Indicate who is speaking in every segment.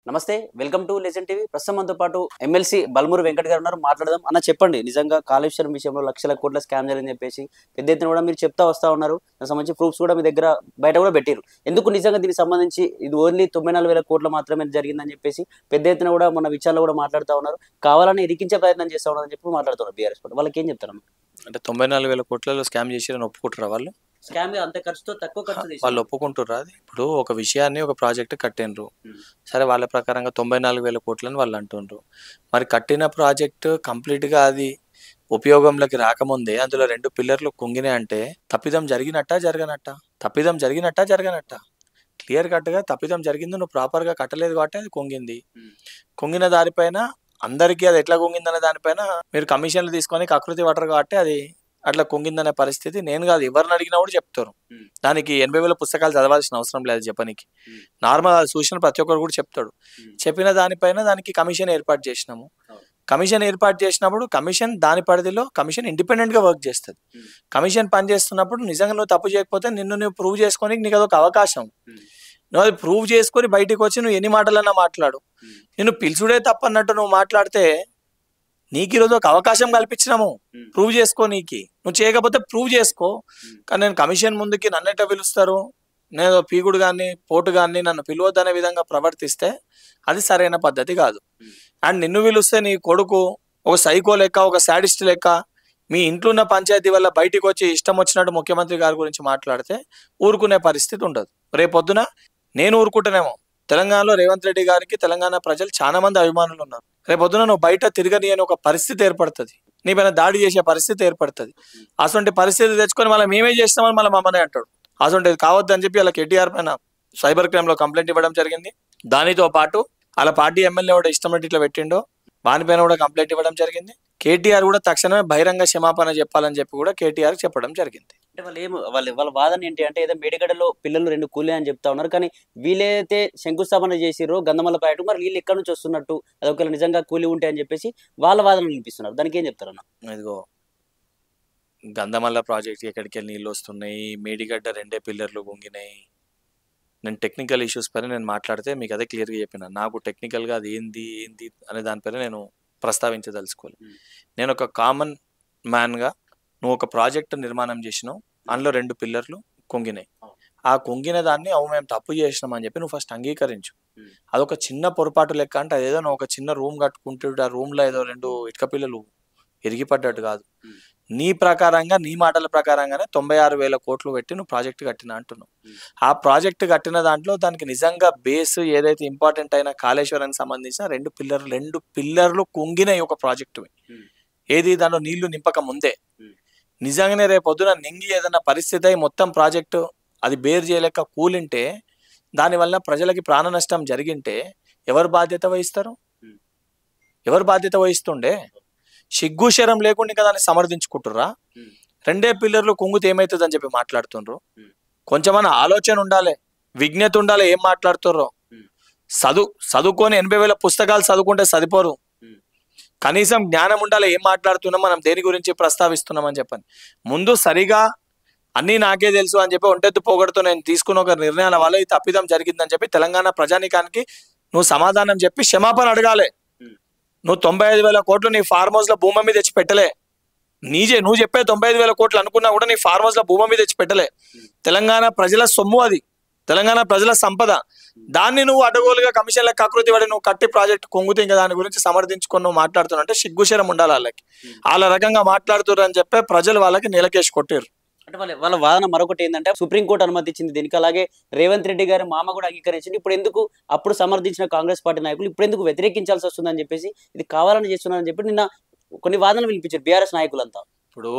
Speaker 1: నమస్తే. Welcome to legend TV. ప్రస్తుతం మనతో పాటు ఎమ్మెల్సీ బల్మూరి వెంకట్ గారు ఉన్నారు. మాట్లాడదాం. అన్న చెప్పండి, నిజంగా కాళేశ్వరం విషయంలో లక్షల కోట్ల స్కామ్ జరిగిందని చెప్పేసి పెద్ద ఎత్తున కూడా మీరు చెప్తా వస్తా ఉన్నారు. దానికి సంబంధించి ప్రూఫ్స్ కూడా మీ దగ్గర బయట కూడా పెట్టారు. ఎందుకు నిజంగా దీనికి సంబంధించి ఇది ఓన్లీ 94,000 కోట్లు మాత్రమే జరిగిందని చెప్పేసి పెద్ద ఎత్తున కూడా మన విచారణలో కూడా మాట్లాడుతూ ఉన్నారు. కావాలని ఇరికించే ప్రయత్నం చేస్తా ఉన్నారని చెప్పి మాట్లాడుతున్నారు బీఆర్ఎస్ పార్టీ. వాళ్ళకి ఏం చెప్తారు?
Speaker 2: అంటే 94,000 కోట్లలో స్కామ్ చేసిరని ఒప్పుకుంటారా వాళ్ళు?
Speaker 1: స్కామ్ అంత ఖర్చుతో తక్కువ ఖర్చు
Speaker 2: వాళ్ళు ఒప్పుకుంటుర్రా? అది ఇప్పుడు ఒక విషయాన్ని ఒక ప్రాజెక్ట్ కట్టినరు, సరే వాళ్ళ ప్రకారంగా 94,000 కోట్లని వాళ్ళు అంటుండ్రు. మరి కట్టిన ప్రాజెక్ట్ కంప్లీట్గా అది ఉపయోగంలోకి రాకముందే అందులో 2 పిల్లర్లు కుంగినాయి అంటే తప్పిదం జరిగినట్టా జరగనట్టా? తప్పిదం జరిగినట్టా జరగనట్టా? క్లియర్ కట్గా తప్పిదం జరిగింది, నువ్వు ప్రాపర్గా కట్టలేదు కాబట్టి అది కుంగింది. కుంగిన దానిపైన అందరికీ అది ఎట్లా కుంగిందనే దానిపైన మీరు కమిషన్లు తీసుకొని కకృతి పడరు కాబట్టి అది అట్లా కుంగిందనే పరిస్థితి నేను కాదు, ఎవరిని అడిగినా కూడా చెప్తారు. దానికి 80,000 పుస్తకాలు చదవాల్సిన అవసరం లేదు చెప్పనికి. నార్మల్ చూసిన ప్రతి ఒక్కరు కూడా చెప్తాడు. చెప్పిన దానిపైన దానికి కమిషన్ ఏర్పాటు చేసినాము. కమిషన్ ఏర్పాటు చేసినప్పుడు కమిషన్ దాని పరిధిలో కమిషన్ ఇండిపెండెంట్ గా వర్క్ చేస్తుంది. కమిషన్ పనిచేస్తున్నప్పుడు నిజంగా నువ్వు తప్పు చేయకపోతే నువ్వు ప్రూవ్ చేసుకొని నీకు అదొక అవకాశం. నువ్వు అది ప్రూవ్ చేసుకొని బయటకు వచ్చి నువ్వు ఎన్ని మాటలన్నా మాట్లాడు. నేను పిలుచుడే తప్పన్నట్టు నువ్వు మాట్లాడితే నీకు ఈరోజు ఒక అవకాశం కల్పించినాము ప్రూవ్ చేసుకో. నువ్వు చేయకపోతే ప్రూవ్ చేసుకో. కానీ నేను కమిషన్ ముందుకి నన్నెట్లా పిలుస్తారు, నేను పీకుడు కానీ పోటు కానీ నన్ను పిలవద్దనే విధంగా ప్రవర్తిస్తే అది సరైన పద్ధతి కాదు. అండ్ నిన్ను పిలుస్తే నీ కొడుకు ఒక సైకో లెక్క, ఒక శాడిస్ట్ లెక్క మీ ఇంట్లో ఉన్న పంచాయతీ వల్ల బయటికి వచ్చి ఇష్టం వచ్చినట్టు ముఖ్యమంత్రి గారి గురించి మాట్లాడితే ఊరుకునే పరిస్థితి ఉండదు. రేపొద్దున నేను ఊరుకుంటానేమో. తెలంగాణలో రేవంత్ రెడ్డి గారికి తెలంగాణ ప్రజలు చాలా మంది అభిమానులు ఉన్నారు. రేపొద్దున నువ్వు బయట తిరగని అని ఒక పరిస్థితి ఏర్పడుతుంది, నీ పైన దాడి చేసే పరిస్థితి ఏర్పడుతుంది. అటువంటి పరిస్థితి తెచ్చుకొని మళ్ళీ మేమే చేస్తామని మళ్ళీ మమ్మల్ని అంటాడు. అటువంటిది కావద్దని చెప్పి అలా కేటీఆర్ పైన సైబర్ క్రైమ్ లో కంప్లైంట్ ఇవ్వడం జరిగింది. దానితో పాటు అలా పార్టీ ఎమ్మెల్యే కూడా ఇష్టం ఇట్లా పెట్టిండో వానిపైన కూడా కంప్లైంట్ ఇవ్వడం జరిగింది. కేటీఆర్ కూడా తక్షణమే బహిరంగ క్షమాపణ చెప్పాలని చెప్పి కూడా కేటీఆర్ చెప్పడం జరిగింది.
Speaker 1: అంటే వాళ్ళ వాదన ఏంటి అంటే, ఏదో మేడిగడ్డలో పిల్లలు 2 కూలే అని చెప్తా ఉన్నారు. కానీ వీళ్ళైతే శంకుస్థాపన చేసిరో గంధమల్ల పాయటం, మరి వీళ్ళు ఎక్కడి నుంచి వస్తున్నట్టు, అది ఒకవేళ నిజంగా కూలి ఉంటాయి అని చెప్పేసి వాళ్ళ వాదన వినిపిస్తున్నారు. దానికి ఏం చెప్తారన్న?
Speaker 2: ఇదిగో గంధమల్ల ప్రాజెక్ట్ ఎక్కడికి వెళ్ళి నీళ్ళు వస్తున్నాయి, మేడిగడ్డ 2 పిల్లర్లు గుంగినాయి. నేను టెక్నికల్ ఇష్యూస్ పైన నేను మాట్లాడితే మీకు అదే క్లియర్గా చెప్పిన. నాకు టెక్నికల్గా అది ఏంది అనే దానిపైన నేను ప్రస్తావించదలుచుకోవాలి. నేను ఒక కామన్ మ్యాన్గా నువ్వు ఒక ప్రాజెక్ట్ నిర్మాణం చేసినావు, అందులో 2 పిల్లర్లు కుంగినాయి. ఆ కుంగిన దాన్ని మేము తప్పు చేసినాం అని చెప్పి నువ్వు ఫస్ట్ అంగీకరించు. అదొక చిన్న పొరపాటు లెక్క. అంటే అదేదో నువ్వు ఒక చిన్న రూమ్ కట్టుకుంటే ఆ రూమ్లో ఏదో 2 ఇటుక పిల్లలు ఇరిగిపడ్డట్టు కాదు. నీ ప్రకారంగా నీ మాటల ప్రకారంగానే 96,000 కోట్లు పెట్టి నువ్వు ప్రాజెక్ట్ కట్టినా అంటున్నావు. ఆ ప్రాజెక్ట్ కట్టిన దాంట్లో దానికి నిజంగా బేస్ ఏదైతే ఇంపార్టెంట్ అయిన కాళేశ్వరానికి సంబంధించిన 2 పిల్లర్లు కుంగినాయి ఒక ప్రాజెక్టు. ఏది దాంట్లో నీళ్లు నింపక ముందే. నిజంగానే రేపు పొద్దున నింగి ఏదైనా పరిస్థితి అయి మొత్తం ప్రాజెక్టు అది బేర్ చేయలేక కూలింటే, దానివల్ల ప్రజలకి ప్రాణ నష్టం జరిగింటే ఎవరు బాధ్యత వహిస్తారు? ఎవరు బాధ్యత వహిస్తుండే? సిగ్గు శరం లేకుండా ఇంకా దాన్ని సమర్థించుకుంటుర్రా? 2 పిల్లర్లు కుంగితే ఏమవుతుంది అని చెప్పి మాట్లాడుతుండ్రు. కొంచెమన్నా ఆలోచన ఉండాలి, విజ్ఞత ఉండాలి. ఏం మాట్లాడుతుర్రో చదువుకొని 80,000 పుస్తకాలు చదువుకుంటే సరిపోరు. కనీసం జ్ఞానం ఉండాలి. ఏం మాట్లాడుతున్నాం, మనం దేని గురించి ప్రస్తావిస్తున్నాం అని చెప్పని. ముందు సరిగా అన్నీ నాకే తెలుసు అని చెప్పి ఒంటెత్తు పోగొడుతూ నేను తీసుకున్న ఒక నిర్ణయాల వల్ల ఈ తప్పిదం జరిగిందని చెప్పి తెలంగాణ ప్రజానీకానికి నువ్వు సమాధానం చెప్పి క్షమాపణ అడగాలి. నువ్వు 95,000 కోట్లు నీ ఫార్మ్ హౌస్ లో భూమి మీద తెచ్చి పెట్టలే. నువ్వు చెప్పే 95,000 కోట్లు అనుకున్నా కూడా నీ ఫార్మ్ హౌస్ లో భూమి మీద తెచ్చి పెట్టలే. తెలంగాణ ప్రజల సొమ్ము అది, తెలంగాణ ప్రజల సంపద. దాన్ని నువ్వు అడ్డగోలుగా కమిషన్లకు ఆకృతి పడి నువ్వు కట్టి ప్రాజెక్ట్ కొంగుతే ఇంకా దాని గురించి సమర్థించుకొని నువ్వు మాట్లాడుతున్నావు అంటే సిగ్గుశరం ఉండాలి వాళ్ళకి. వాళ్ళ రకంగా మాట్లాడుతున్నారు అని చెప్పి ప్రజలు వాళ్ళకి నెలకేసి కొట్టారు.
Speaker 1: అంటే వాళ్ళ వాదన మరొకటి ఏంటంటే, సుప్రీంకోర్టు అనుమతి ఇచ్చింది దీనికి, అలాగే రేవంత్ రెడ్డి గారి మామ కూడా అంగీకరించింది. ఇప్పుడు ఎందుకు అప్పుడు సమర్థించిన కాంగ్రెస్ పార్టీ నాయకులు ఇప్పుడు ఎందుకు వ్యతిరేకించాల్సి వస్తుందని చెప్పేసి, ఇది కావాలని చేస్తున్నారని చెప్పి నిన్న కొన్ని వాదనలు వినిపించారు బీఆర్ఎస్ నాయకులంతా.
Speaker 2: ఇప్పుడు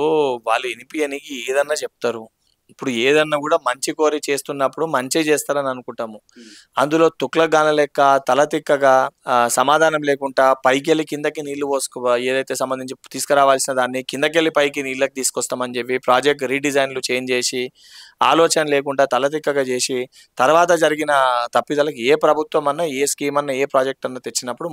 Speaker 2: వాళ్ళు వినిపియనికి ఏదన్నా చెప్తారు. ఇప్పుడు ఏదన్నా కూడా మంచి కోరి చేస్తున్నప్పుడు మంచి చేస్తారని అనుకుంటాము. అందులో తుక్లగాన లెక్క తల తిక్కగా సమాధానం లేకుండా పైకెళ్ళి కిందకి నీళ్లు పోసుకో, ఏదైతే సంబంధించి తీసుకురావాల్సిన దాన్ని కిందకెళ్ళి పైకి నీళ్ళకి తీసుకొస్తామని చెప్పి ప్రాజెక్ట్ రీడిజైన్లు చేంజ్ చేసి ఆలోచన లేకుండా తల తిక్కగా చేసి తర్వాత జరిగిన తప్పిదాలకు ఏ ప్రభుత్వం అన్నా ఏ స్కీమ్ అన్నా ఏ ప్రాజెక్ట్ అన్నా తెచ్చినప్పుడు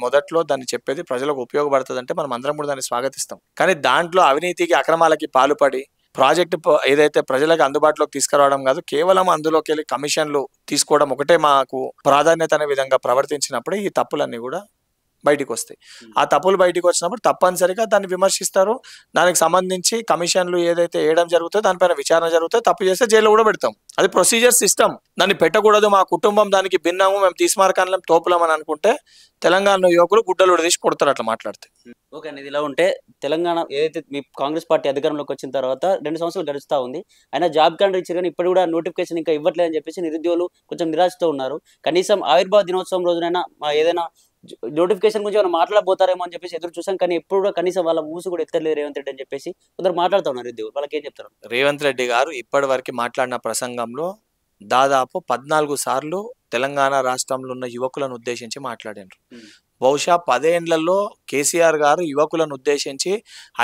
Speaker 2: మొదట్లో దాన్ని చెప్పేది ప్రజలకు ఉపయోగపడుతుంది అంటే మనం అందరం కూడా దాన్ని స్వాగతిస్తాం. కానీ దాంట్లో అవినీతికి అక్రమాలకి పాల్పడి ప్రాజెక్ట్ ఏదైతే ప్రజలకు అందుబాటులోకి తీసుకురావడం కాదు, కేవలం అందులోకి వెళ్ళి కమిషన్లు తీసుకోవడం ఒకటే మాకు ప్రాధాన్యత అనే విధంగా ప్రవర్తించినప్పుడే ఈ తప్పులన్నీ కూడా బయటికి వస్తాయి. ఆ తప్పులు బయటికి వచ్చినప్పుడు తప్పనిసరిగా దాన్ని విమర్శిస్తారు. దానికి సంబంధించి కమిషన్లు ఏదైతే వేయడం జరుగుతుందో దానిపైన విచారణ జరుగుతుంది. తప్పు చేస్తే జైల్లో కూడా పెడతాం. అది ప్రొసీజర్ సిస్టమ్. దాన్ని పెట్టకూడదు, మా కుటుంబం దానికి భిన్నము, మేము తీసుమార్కాలం తోపులం అని అనుకుంటే తెలంగాణ యువకులు గుడ్డలు తీసి కొడతారు అట్లా మాట్లాడితే.
Speaker 1: ఓకే అండి. ఇది ఇలా ఉంటే తెలంగాణ ఏదైతే మీ కాంగ్రెస్ పార్టీ అధికారంలోకి వచ్చిన తర్వాత 2 సంవత్సరాలు గడుస్తూ ఉంది. అయినా జాబ్ క్యాలెండర్ ఇచ్చారు కానీ ఇప్పుడు కూడా నోటిఫికేషన్ ఇంకా ఇవ్వట్లేదని చెప్పేసి నిరుద్యోగులు కొంచెం నిరాశతో ఉన్నారు. కనీసం ఆవిర్భావ దినోత్సవం రోజునైనా ఏదైనా నోటిఫికేషన్ గురించి ఏమైనా మాట్లాడబోతారేమో అని చెప్పేసి ఎదురు చూసాం. కానీ ఎప్పుడు కూడా కనీసం వాళ్ళ మూసు కూడా ఎత్తలేదు రేవంత్ రెడ్డి అని చెప్పేసి కొందరు మాట్లాడుతూ ఉన్నారు నిరుద్యోగులు. వాళ్ళకి ఏం చెప్తారు?
Speaker 2: రేవంత్ రెడ్డి గారు ఇప్పటి వరకు మాట్లాడిన ప్రసంగంలో దాదాపు 14 సార్లు తెలంగాణ రాష్ట్రంలో ఉన్న యువకులను ఉద్దేశించి మాట్లాడారు. బహుశా 10 ఏళ్లలో కేసీఆర్ గారు యువకులను ఉద్దేశించి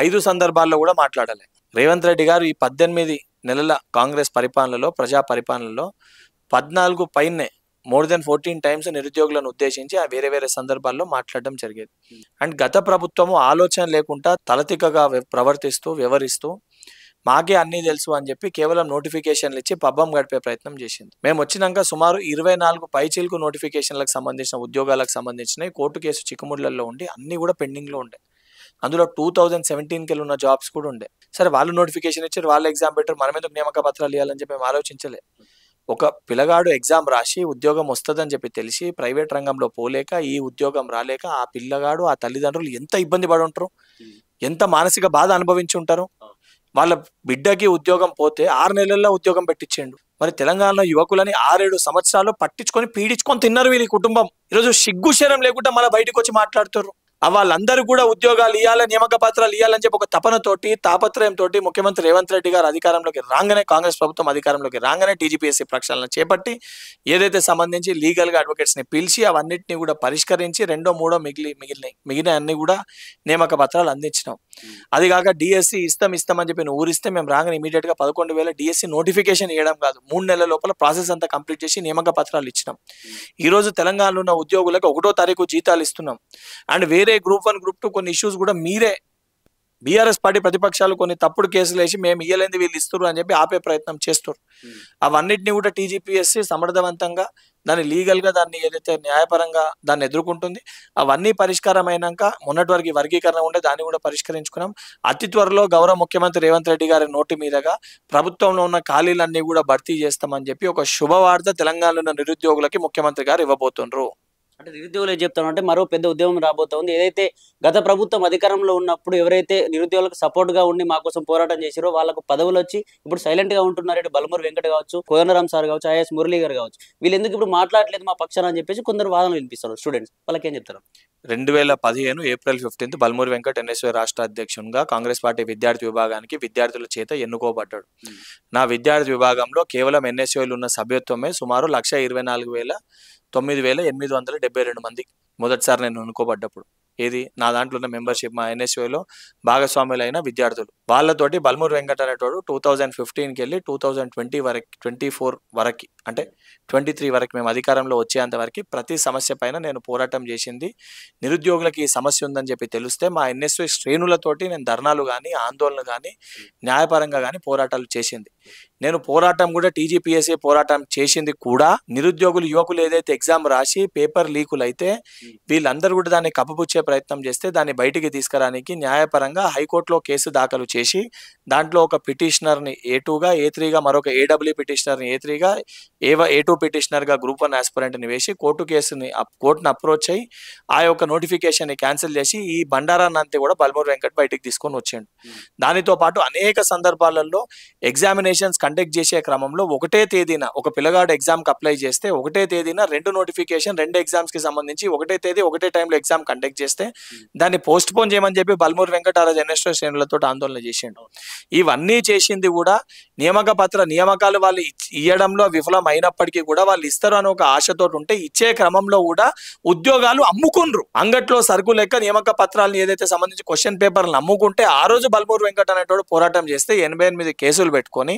Speaker 2: 5 సందర్భాల్లో కూడా మాట్లాడలే. రేవంత్ రెడ్డి గారు ఈ 18 నెలల కాంగ్రెస్ పరిపాలనలో, ప్రజా పరిపాలనలో 14 పైనే మోర్ దెన్ 14 టైమ్స్ నిరుద్యోగులను ఉద్దేశించి వేరే వేరే సందర్భాల్లో మాట్లాడడం జరిగేది. అండ్ గత ప్రభుత్వము ఆలోచన లేకుండా తలతిక్కగా ప్రవర్తిస్తూ వ్యవహరిస్తూ మాకే అన్నీ తెలుసు అని చెప్పి కేవలం నోటిఫికేషన్లు ఇచ్చి పబ్బం గడిపే ప్రయత్నం చేసింది. మేము వచ్చినాక సుమారు 24 పైచీలకు నోటిఫికేషన్లకు సంబంధించిన ఉద్యోగాలకు సంబంధించిన కోర్టు కేసు చిక్కుముళ్లలో ఉండి అన్ని కూడా పెండింగ్లో ఉండే. అందులో 2017కి వెళ్ళి ఉన్న జాబ్స్ కూడా ఉండే. సరే, వాళ్ళు నోటిఫికేషన్ ఇచ్చారు, వాళ్ళు ఎగ్జామ్ పెట్టారు, మనం ఎందుకు నియామక పత్రాలు ఇవ్వాలని చెప్పి మేము ఆలోచించలే. ఒక పిల్లగాడు ఎగ్జామ్ రాసి ఉద్యోగం వస్తుందని చెప్పి తెలిసి ప్రైవేట్ రంగంలో పోలేక, ఈ ఉద్యోగం రాలేక ఆ పిల్లగాడు ఆ తల్లిదండ్రులు ఎంత ఇబ్బంది పడి ఉంటారు, ఎంత మానసిక బాధ అనుభవించి ఉంటారు. వాళ్ళ బిడ్డకి ఉద్యోగం పోతే 6 నెలల్లో ఉద్యోగం పెట్టించిండు. మరి తెలంగాణలో యువకులని 6-7 సంవత్సరాలు పట్టించుకొని పీడించుకొని తిన్నారు వీళ్ళ కుటుంబం. ఈరోజు సిగ్గు శరం లేకుండా మళ్ళీ బయటకు వచ్చి మాట్లాడుతారు. వాళ్ళందరూ కూడా ఉద్యోగాలు ఇవ్వాలి, నియామక పత్రాలు ఇవ్వాలని చెప్పి ఒక తపనతోటి, తాపత్రయంతో ముఖ్యమంత్రి రేవంత్ రెడ్డి గారు అధికారంలోకి రాగానే, కాంగ్రెస్ ప్రభుత్వం అధికారంలోకి రాగానే టీజీపీఎస్సీ ప్రక్షాళన చేపట్టి ఏదైతే సంబంధించి లీగల్గా అడ్వకేట్స్ని పిలిచి అవన్నిటిని కూడా పరిష్కరించి 2ో 3ఓ మిగిలిన అన్ని కూడా నియామక పత్రాలు అందించినాం. అది కాక డిఎస్సి ఇస్తామని చెప్పి ఊరిస్తే మేము రాగానే ఇమీడియట్గా 11,000 డిఎస్సి నోటిఫికేషన్ ఇవ్వడం కాదు, 3 నెలల లోపల ప్రాసెస్ అంతా కంప్లీట్ చేసి నియామక పత్రాలు ఇచ్చినాం. ఈరోజు తెలంగాణలో ఉన్న ఉద్యోగులకు 1వ తారీఖు జీతాలు ఇస్తున్నాం. అండ్ వేరే గ్రూప్ 1, గ్రూప్ 2 కొన్ని ఇష్యూస్ కూడా మీరే బీఆర్ఎస్ పార్టీ ప్రతిపక్షాలు కొన్ని తప్పుడు కేసులు వేసి మేము ఇయ్యలేంది వీళ్ళు ఇస్తారు అని చెప్పి ఆపే ప్రయత్నం చేస్తారు. అవన్నిటిని కూడా టీజీపీఎస్సీ సమర్థవంతంగా దాన్ని లీగల్గా దాన్ని ఏదైతే న్యాయపరంగా దాన్ని ఎదుర్కొంటుంది. అవన్నీ పరిష్కారం అయినాక మొన్నటి వరకు వర్గీకరణ ఉండే దాన్ని కూడా పరిష్కరించుకున్నాం. అతి త్వరలో గౌరవ ముఖ్యమంత్రి రేవంత్ రెడ్డి గారి నోటి మీదుగా ప్రభుత్వంలో ఉన్న ఖాళీలన్నీ కూడా భర్తీ చేస్తామని చెప్పి ఒక శుభవార్త తెలంగాణలో ఉన్న నిరుద్యోగులకి ముఖ్యమంత్రి గారు ఇవ్వబోతున్నారు.
Speaker 1: అంటే నిరుద్యోగులు ఏం చెప్తాను అంటే మరో పెద్ద ఉద్యమం రాబోతోంది. ఏదైతే గత ప్రభుత్వం అధికారంలో ఉన్నప్పుడు ఎవరైతే నిరుద్యోగులకు సపోర్ట్ గా ఉండి మా కోసం పోరాటం చేశారో వాళ్ళకు పదవులు వచ్చి ఇప్పుడు సైలెంట్ గా ఉంటున్నారు. ఇటు బలమూరు వెంకట కావచ్చు, కోదండరామ్ సార్ కావచ్చు, ఐఎస్ మురళీ గారు కావచ్చు, వీళ్ళు ఎందుకు ఇప్పుడు మాట్లాడలేదు మా పక్షాన అని చెప్పేసి కొందరు వాదనలు వినిపిస్తారు స్టూడెంట్స్. వాళ్ళకి ఏం చెప్తారు?
Speaker 2: 2015 ఏప్రిల్ 15 బల్మూరి వెంకట్ ఎన్ఎస్వై రాష్ట్ర అధ్యక్షునిగా కాంగ్రెస్ పార్టీ విద్యార్థి విభాగానికి విద్యార్థుల చేత ఎన్నుకోబడ్డాడు. నా విద్యార్థి విభాగంలో కేవలం ఎన్ఎస్వైలు ఉన్న సభ్యత్వమే సుమారు 1,24,972 మంది. మొదటిసారి నేను ఎన్నుకోబడ్డప్పుడు ఏది నా దాంట్లో ఉన్న మెంబర్షిప్, మా ఎన్ఎస్యూలో భాగస్వాములైన విద్యార్థులు వాళ్ళతోటి బల్మూరు వెంకట అనేటోడు 2015కి వెళ్ళి 2024 వరకు అంటే 23 వరకు మేము అధికారంలో వచ్చేంత వరకు ప్రతి సమస్య పైన నేను పోరాటం చేసింది. నిరుద్యోగులకి ఈ సమస్య ఉందని చెప్పి తెలిస్తే మా ఎన్ఎస్యూ శ్రేణులతోటి నేను ధర్నాలు కానీ, ఆందోళన కానీ, న్యాయపరంగా కానీ పోరాటాలు చేసింది. నేను పోరాటం కూడా టీజీపీఎస్సీ పోరాటం చేసింది కూడా నిరుద్యోగులు యువకులు ఏదైతే ఎగ్జామ్ రాసి పేపర్ లీకులు అయితే వీళ్ళందరూ కూడా దాన్ని కప్పుపుచ్చే ప్రయత్నం చేస్తే దాన్ని బయటికి తీసుకురానికి న్యాయపరంగా హైకోర్టులో కేసు దాఖలు చేసి దాంట్లో ఒక పిటిషనర్ని A2గా, A3గా, మరొక ఏడబ్ల్యూ పిటిషనర్ని A3గా, A2 పిటిషనర్గా గ్రూప్ 1 ఆస్పిరెంట్ని వేసి కోర్టును అప్రోచ్ అయ్యి ఆ యొక్క నోటిఫికేషన్ని క్యాన్సిల్ చేసి ఈ బండారాన్ని అంతా కూడా బల్మూరు వెంకట్ బయటికి తీసుకొని వచ్చాడు. దానితో పాటు అనేక సందర్భాలలో ఎగ్జామినేషన్స్ కండక్ట్ చేసే క్రమంలో ఒకటే తేదీన ఒక పిల్లగాడు ఎగ్జామ్కి అప్లై చేస్తే ఒకటే తేదీన 2 నోటిఫికేషన్ 2 ఎగ్జామ్స్కి సంబంధించి ఒకటే తేదీ ఒకటే టైంలో ఎగ్జామ్ కండక్ట్ చేస్తే దాన్ని పోస్ట్ పోన్ చేయమని చెప్పి బల్మూరు వెంకట ఎన్ఎస్ఓ శ్రేణులతో ఆందోళన చేసిండు. ఇవన్నీ చేసింది కూడా నియామకాలు వాళ్ళు ఇవ్వడంలో విఫలం అయినప్పటికీ కూడా వాళ్ళు ఇస్తారు అని ఒక ఆశతో ఉంటే ఇచ్చే క్రమంలో కూడా ఉద్యోగాలు అమ్ముకుండ్రు. అంగట్లో సరుకు లెక్క నియామక పత్రాలను ఏదైతే సంబంధించి క్వశ్చన్ పేపర్లను అమ్ముకుంటే ఆ రోజు బల్మూరు వెంకట అనేటోడు పోరాటం చేస్తే 88 కేసులు పెట్టుకొని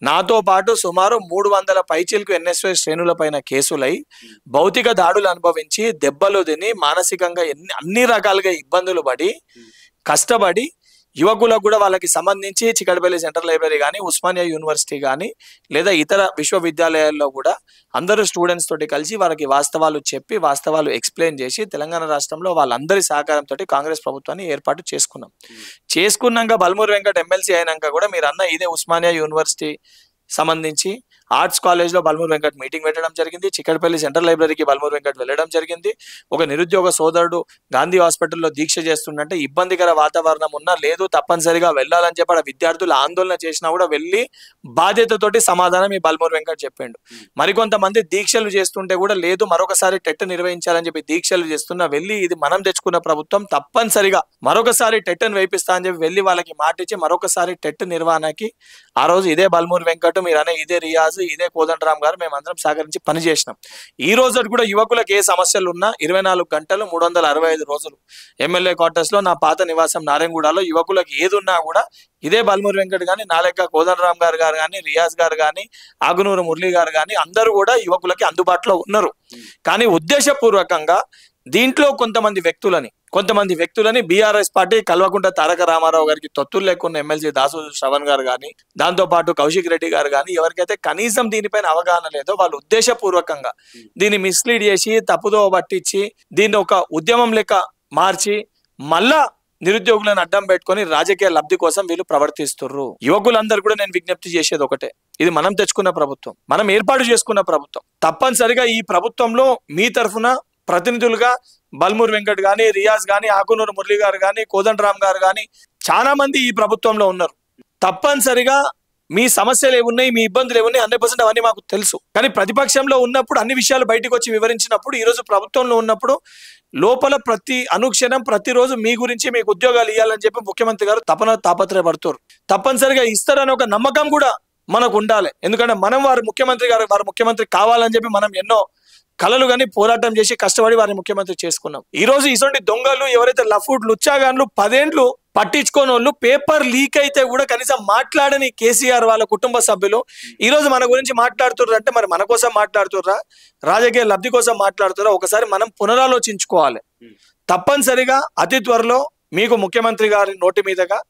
Speaker 2: నాతో పాటు సుమారు 300 పైచీలకు ఎన్ఎస్ఓ శ్రేణుల పైన కేసులై భౌతిక దాడులు అనుభవించి దెబ్బలు తిని మానసికంగా అన్ని రకాలుగా ఇబ్బందులు పడి కష్టపడి యువకులకు కూడా వాళ్ళకి సంబంధించి చికటపల్లి సెంట్రల్ లైబ్రరీ కానీ, ఉస్మానియా యూనివర్సిటీ కానీ, లేదా ఇతర విశ్వవిద్యాలయాల్లో కూడా అందరూ స్టూడెంట్స్ తోటి కలిసి వాళ్ళకి వాస్తవాలు చెప్పి, వాస్తవాలు ఎక్స్ప్లెయిన్ చేసి తెలంగాణ రాష్ట్రంలో వాళ్ళందరి సహకారంతో కాంగ్రెస్ ప్రభుత్వాన్ని ఏర్పాటు చేసుకున్నాక బల్మూరి వెంకట్ ఎమ్మెల్సీ అయినాక కూడా మీరు అన్న ఇదే ఉస్మానియా యూనివర్సిటీ సంబంధించి ఆర్ట్స్ కాలేజ్లో బల్మూరి వెంకట్ మీటింగ్ పెట్టడం జరిగింది. చికటపల్లి సెంట్రల్ లైబ్రరీకి బల్మూరి వెంకట్ వెళ్ళడం జరిగింది. ఒక నిరుద్యోగ సోదరుడు గాంధీ హాస్పిటల్లో దీక్ష చేస్తుందంటే ఇబ్బందికర వాతావరణం ఉన్నా లేదు తప్పనిసరిగా వెళ్ళాలని చెప్పి విద్యార్థులు ఆందోళన చేసినా కూడా వెళ్ళి బాధ్యతతోటి సమాధానం ఈ బల్మూరి వెంకట్ చెప్పిండు. మరికొంతమంది దీక్షలు చేస్తుంటే కూడా లేదు మరొకసారి టెట్ నిర్వహించాలని చెప్పి దీక్షలు చేస్తున్నా వెళ్ళి ఇది మనం తెచ్చుకున్న ప్రభుత్వం తప్పనిసరిగా మరొకసారి టెట్ను వేయిస్తా అని చెప్పి వెళ్ళి వాళ్ళకి మాటిచ్చి మరొకసారి టెట్ నిర్వహణకి ఆ రోజు ఇదే బల్మూరి వెంకట్ మీరు అనే ఇదే రియాజ్ ఇదే కోదండరామ్ గారు మేమందరం సహకరించి పనిచేసినాం. ఈ రోజు కూడా యువకులకు ఏ సమస్యలు ఉన్నా 24 గంటలు 365 రోజులు ఎమ్మెల్యే క్వార్టర్స్ లో నా పాత నివాసం నారాయణగూడలో యువకులకు ఏది ఉన్నా కూడా ఇదే బల్మూరి వెంకట్ గాని నా లెక్క కోదండరామ్ గారు కానీ రియాజ్ గారు కానీ ఆగునూరు మురళి గారు కానీ అందరూ కూడా యువకులకి అందుబాటులో ఉన్నారు. కానీ ఉద్దేశపూర్వకంగా దీంట్లో కొంతమంది వ్యక్తులని బీఆర్ఎస్ పార్టీ కల్వకుంట్ల తారక రామారావు గారికి తొత్తులు లేకున్న ఎమ్మెల్సీ దాసు శ్రవణ్ గారు కానీ దాంతో పాటు కౌశిక్ రెడ్డి గారు కానీ ఎవరికైతే కనీసం దీనిపైన అవగాహన లేదో వాళ్ళు ఉద్దేశపూర్వకంగా దీన్ని మిస్లీడ్ చేసి తప్పుదో పట్టించి దీన్ని ఒక ఉద్యమం లెక్క మార్చి మళ్ళా నిరుద్యోగులను అడ్డం పెట్టుకొని రాజకీయ లబ్ధి కోసం వీళ్ళు ప్రవర్తిస్తుర్రు. యువకులందరూ కూడా నేను విజ్ఞప్తి చేసేది ఒకటే, ఇది మనం తెచ్చుకున్న ప్రభుత్వం, మనం ఏర్పాటు చేసుకున్న ప్రభుత్వం. తప్పనిసరిగా ఈ ప్రభుత్వంలో మీ తరఫున ప్రతినిధులుగా బల్మూరి వెంకట్ గాని రియాజ్ గాని ఆకునూరు మురళి గారు గాని కోదండరామ్ గారు గాని చాలా మంది ఈ ప్రభుత్వంలో ఉన్నారు. తప్పనిసరిగా మీ సమస్యలు ఏమున్నాయి మీ ఇబ్బందులు ఏమున్నాయి 100% అవన్నీ మాకు తెలుసు. కానీ ప్రతిపక్షంలో ఉన్నప్పుడు అన్ని విషయాలు బయటకు వచ్చి వివరించినప్పుడు ఈ రోజు ప్రభుత్వంలో ఉన్నప్పుడు లోపల ప్రతి అనుక్షణం ప్రతిరోజు మీ గురించి మీకు ఉద్యోగాలు ఇవ్వాలని చెప్పి ముఖ్యమంత్రి గారు తాపత్రయపడుతారు. తప్పనిసరిగా ఇస్తారని ఒక నమ్మకం కూడా మనకు ఉండాలి. ఎందుకంటే మనం వారు ముఖ్యమంత్రి కావాలని చెప్పి మనం ఎన్నో కలలు కానీ పోరాటం చేసి కష్టపడి వారిని ముఖ్యమంత్రి చేసుకున్నాం. ఈ రోజు ఇటువంటి దొంగలు ఎవరైతే లఫూడ్ లుచ్చాగాన్లు 10 ఏళ్ళు పట్టించుకోని వాళ్ళు పేపర్ లీక్ అయితే కూడా కనీసం మాట్లాడని కేసీఆర్ వాళ్ళ కుటుంబ సభ్యులు ఈ రోజు మన గురించి మాట్లాడుతుర్రు అంటే మరి మన కోసం మాట్లాడుతుర్రా రాజకీయ లబ్ధి కోసం మాట్లాడుతుర్రా ఒకసారి మనం పునరాలోచించుకోవాలి. తప్పనిసరిగా అతి త్వరలో మీకు ముఖ్యమంత్రి గారి నోటి మీదుగా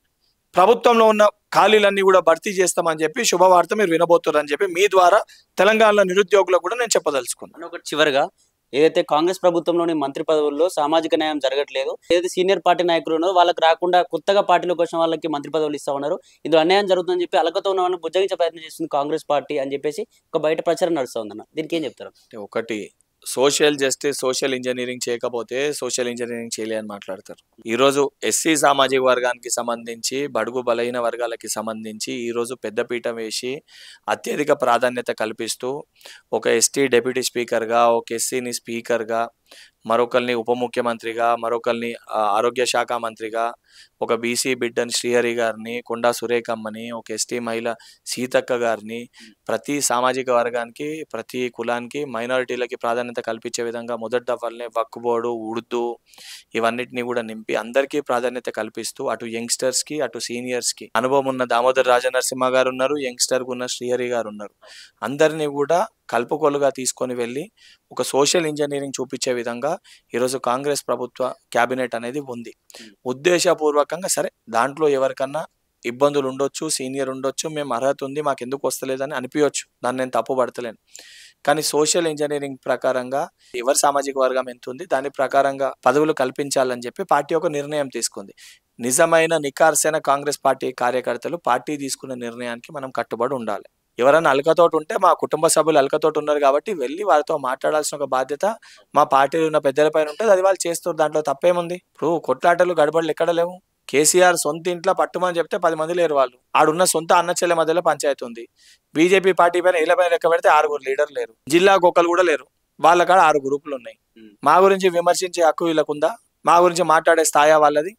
Speaker 2: ప్రభుత్వంలో ఉన్న ఖాళీలన్నీ కూడా భర్తీ చేస్తామని చెప్పి శుభవార్త మీరు వినబోతున్నారని చెప్పి మీ ద్వారా తెలంగాణలో నిరుద్యోగులకు కూడా నేను చెప్పదలుచుకున్నాను.
Speaker 1: ఒకటి చివరిగా ఏదైతే కాంగ్రెస్ ప్రభుత్వంలోని మంత్రి పదవుల్లో సామాజిక న్యాయం జరగట్లేదు, ఏదైతే సీనియర్ పార్టీ నాయకులు ఉన్నారో వాళ్ళకి రాకుండా కొత్తగా పార్టీలోకి వచ్చిన వాళ్ళకి మంత్రి పదవులు ఇస్తా ఉన్నారు, ఇందులో అన్యాయం జరుగుతుందని చెప్పి అలకతో ఉన్న వాళ్ళని బుజ్జగించే ప్రయత్నం చేస్తుంది కాంగ్రెస్ పార్టీ అని చెప్పేసి ఒక బయట ప్రచారం నడుస్తూ ఉందన్న, దీనికి ఏం చెప్తారు?
Speaker 2: ఒకటి సోషల్ జస్టిస్ సోషల్ ఇంజనీరింగ్ చేయకపోతే సోషల్ ఇంజనీరింగ్ చేయలే అని మాట్లాడతారు. ఈరోజు ఎస్సీ సామాజిక వర్గానికి సంబంధించి బడుగు బలహీన వర్గాలకి సంబంధించి ఈరోజు పెద్దపీట వేసి అత్యధిక ప్రాధాన్యత కల్పిస్తూ ఒక ఎస్టీ డిప్యూటీ స్పీకర్గా ఒక ఎస్సీని స్పీకర్గా మరొకరిని ఉప ముఖ్యమంత్రిగా మరొకరిని ఆరోగ్య శాఖ మంత్రిగా ఒక బీసీ బిడ్డని శ్రీహరి గారిని కొండా సురేఖమ్మని ఒక ఎస్టీ మహిళ సీతక్క గారిని ప్రతి సామాజిక వర్గానికి ప్రతి కులానికి మైనారిటీలకి ప్రాధాన్యత కల్పించే విధంగా మొదటి దఫాలనే వక్ఫ్ బోర్డు ఉర్దూ ఇవన్నిటిని కూడా నింపి అందరికీ ప్రాధాన్యత కల్పిస్తూ అటు యంగ్స్టర్స్కి అటు సీనియర్స్కి అనుభవం ఉన్న దామోదర్ రాజనరసింహ గారు ఉన్నారు, యంగ్స్టర్గా ఉన్న శ్రీహరి గారు ఉన్నారు, అందరినీ కూడా కలుపుకోలుగా తీసుకొని వెళ్ళి ఒక సోషల్ ఇంజనీరింగ్ చూపించే విధంగా ఈరోజు కాంగ్రెస్ ప్రభుత్వ క్యాబినెట్ అనేది ఉంది. ఉద్దేశపూర్వకంగా సరే దాంట్లో ఎవరికన్నా ఇబ్బందులు ఉండొచ్చు, సీనియర్ ఉండొచ్చు, మేము అర్హత ఉంది మాకు ఎందుకు వస్తలేదని అనిపించవచ్చు, దాన్ని నేను తప్పు పడతలేను. కానీ సోషల్ ఇంజనీరింగ్ ప్రకారంగా ఎవరి సామాజిక వర్గం ఎంత ఉంది దాని ప్రకారంగా పదవులు కల్పించాలని చెప్పి పార్టీ ఒక నిర్ణయం తీసుకుంది. నిజమైన నికార్సైన కాంగ్రెస్ పార్టీ కార్యకర్తలు పార్టీ తీసుకున్న నిర్ణయానికి మనం కట్టుబడి ఉండాలి. ఎవరైనా అలకతోటి ఉంటే మా కుటుంబ సభ్యులు అలకతోటి ఉన్నారు కాబట్టి వెళ్ళి వారితో మాట్లాడాల్సిన ఒక బాధ్యత మా పార్టీలో ఉన్న పెద్దల పైన ఉంటుంది, అది వాళ్ళు చేస్తారు, దాంట్లో తప్పేముంది. ఇప్పుడు కొట్లాటలు గడబడలు ఎక్కడ లేవు. కేసీఆర్ సొంత ఇంట్లో పట్టుమని చెప్తే 10 మంది లేరు, వాళ్ళు ఆడున్న సొంత అన్న చెల్లె మధ్యలో పంచాయతీ ఉంది. బీజేపీ పార్టీ పైన ఇళ్ల పైన లెక్క పెడితే 6 లీడర్లు లేరు, జిల్లాకు ఒకరు కూడా లేరు, వాళ్ళ కాడ 6 గ్రూపులు ఉన్నాయి. మా గురించి విమర్శించే హక్కు వీళ్ళకుందా? మా గురించి మాట్లాడే స్థాయి వాళ్ళది?